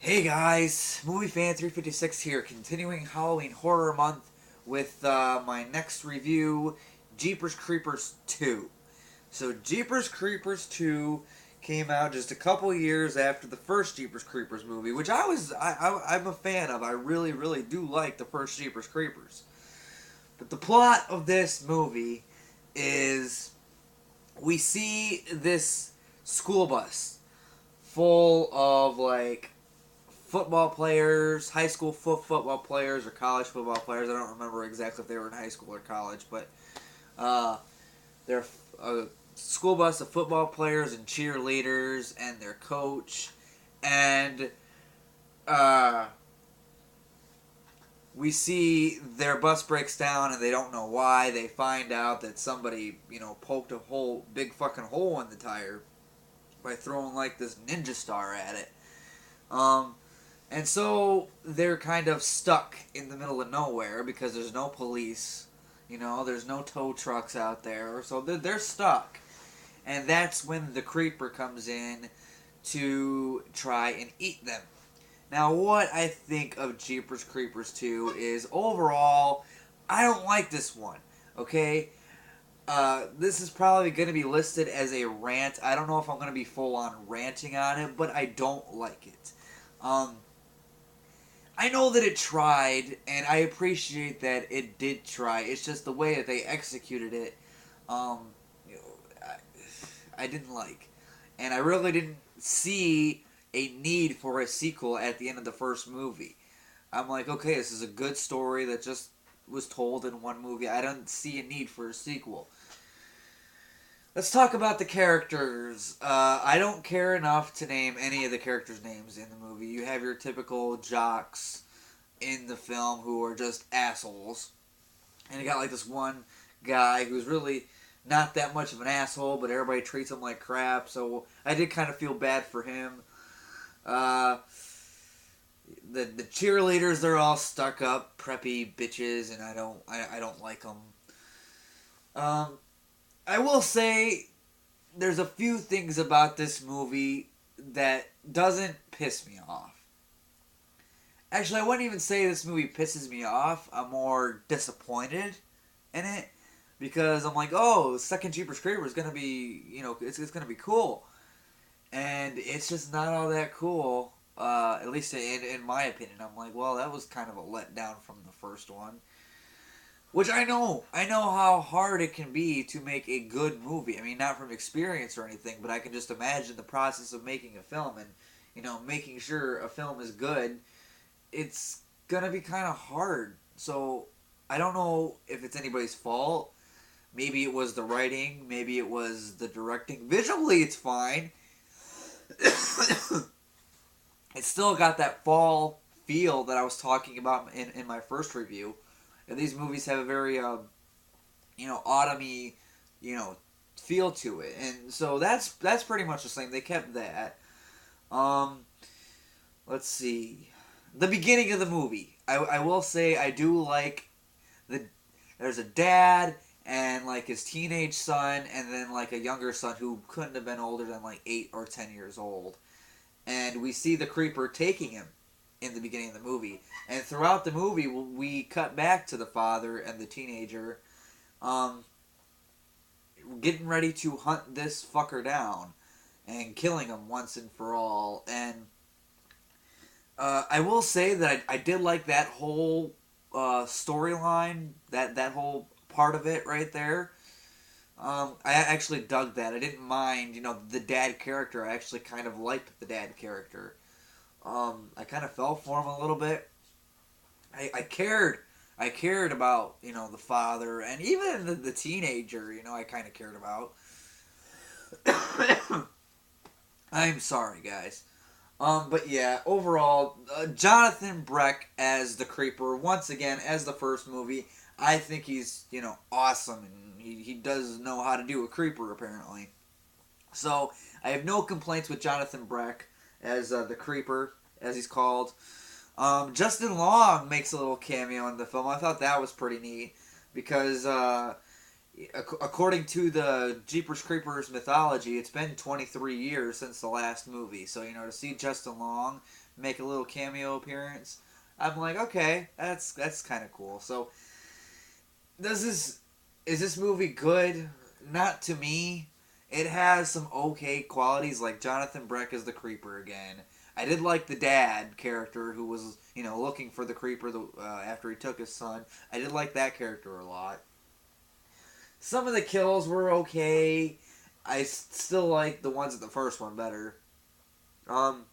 Hey guys, Movie Fan 356 here, continuing Halloween Horror Month with my next review, Jeepers Creepers 2. So, Jeepers Creepers 2 came out just a couple years after the first Jeepers Creepers movie, which I'm a fan of. I really, really do like the first Jeepers Creepers. But the plot of this movie is we see this school bus full of football players, high school football players or college football players. I don't remember exactly if they were in high school or college, but uh, they're a school bus of football players and cheerleaders and their coach. And uh, we see their bus breaks down and they don't know why. They find out that somebody, poked a big fucking hole in the tire by throwing like this ninja star at it. Um, And so they're kind of stuck in the middle of nowhere because there's no police, there's no tow trucks out there, so they're stuck. And that's when the creeper comes in to try and eat them. Now, what I think of Jeepers Creepers 2 is overall, I don't like this one, okay? This is probably going to be listed as a rant. I don't know if I'm going to be full on ranting on it, but I don't like it. Um, I know that it tried, and I appreciate that it did try. It's just the way that they executed it, um, you know, I didn't like, and I really didn't see a need for a sequel at the end of the first movie. I'm like, okay, this is a good story that just was told in one movie. I don't see a need for a sequel. Let's talk about the characters. I don't care enough to name any of the characters' names in the movie. You have your typical jocks in the film who are just assholes. And you got like this one guy who's really not that much of an asshole, but everybody treats him like crap, so I did kind of feel bad for him. Uh, the cheerleaders, they're all stuck up, preppy bitches, and I don't like them. Um, I will say there's a few things about this movie that doesn't piss me off. Actually, I wouldn't even say this movie pisses me off. I'm more disappointed in it because I'm like, oh, second Jeepers Creepers is gonna be, it's gonna be cool, and it's just not all that cool. At least in my opinion, I'm like, well, that was kind of a letdown from the first one. Which I know how hard it can be to make a good movie. I mean, not from experience or anything, but I can just imagine the process of making a film and, making sure a film is good. It's gonna be kind of hard. So I don't know if it's anybody's fault. Maybe it was the writing. Maybe it was the directing. Visually, it's fine. It's still got that fall feel that I was talking about in my first review. And these movies have a very, autumny, you know, feel to it. And so that's pretty much the same. They kept that. Um, let's see. The beginning of the movie. I will say I do like the there's a dad and like his teenage son and then like a younger son who couldn't have been older than like 8 or 10 years old. And we see the creeper taking him in the beginning of the movie. And throughout the movie we cut back to the father and the teenager um, getting ready to hunt this fucker down and killing him once and for all. And I will say that I did like that whole storyline, that whole part of it right there. I actually dug that. I didn't mind, the dad character. I actually kind of liked the dad character. I kind of fell for him a little bit. I cared. I cared about, the father and even the teenager, I kind of cared about. I'm sorry, guys. But yeah, overall, Jonathan Breck as the Creeper, once again, as the first movie, I think he's, awesome, and he does know how to do a Creeper, apparently. So, I have no complaints with Jonathan Breck as the Creeper, as he's called. Justin Long makes a little cameo in the film. I thought that was pretty neat, because according to the Jeepers Creepers mythology, it's been 23 years since the last movie. So, to see Justin Long make a little cameo appearance, I'm like, okay, that's kind of cool. So, does this is this movie good? Not to me. It has some okay qualities, like Jonathan Breck as the Creeper again. I did like the dad character who was, looking for the Creeper after he took his son. I did like that character a lot. Some of the kills were okay. I still like the ones in the first one better. Um,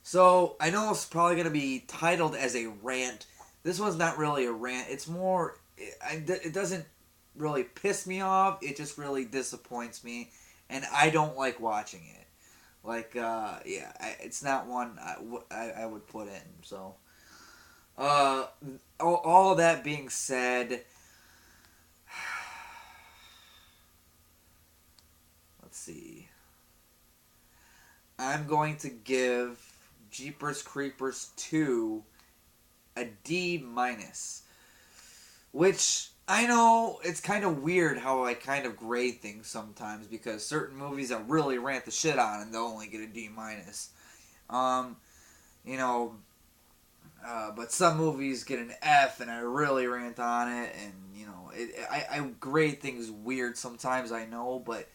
so I know it's probably gonna be titled as a rant. This one's not really a rant. It's more. It doesn't really piss me off. It just really disappoints me, and I don't like watching it. Like, yeah, it's not one I would put in. So, uh, all of that being said, let's see. I'm going to give Jeepers Creepers 2 a D minus. Which I know it's kind of weird how I kind of grade things sometimes because certain movies I really rant the shit on and they'll only get a D minus. Um, you know, but some movies get an F and I really rant on it, and I grade things weird sometimes. I know, but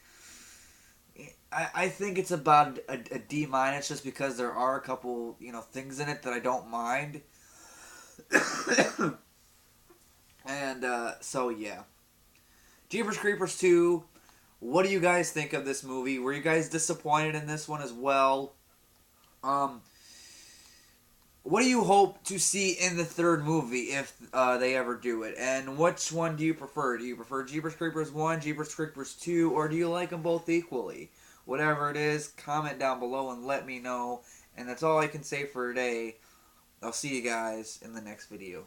I think it's about a D minus just because there are a couple things in it that I don't mind. And so yeah, Jeepers Creepers 2. What do you guys think of this movie? Were you guys disappointed in this one as well? Um, what do you hope to see in the third movie if they ever do it? And which one do you prefer? Do you prefer Jeepers Creepers 1, Jeepers Creepers 2, or do you like them both equally? Whatever it is, comment down below and let me know. And that's all I can say for today. I'll see you guys in the next video.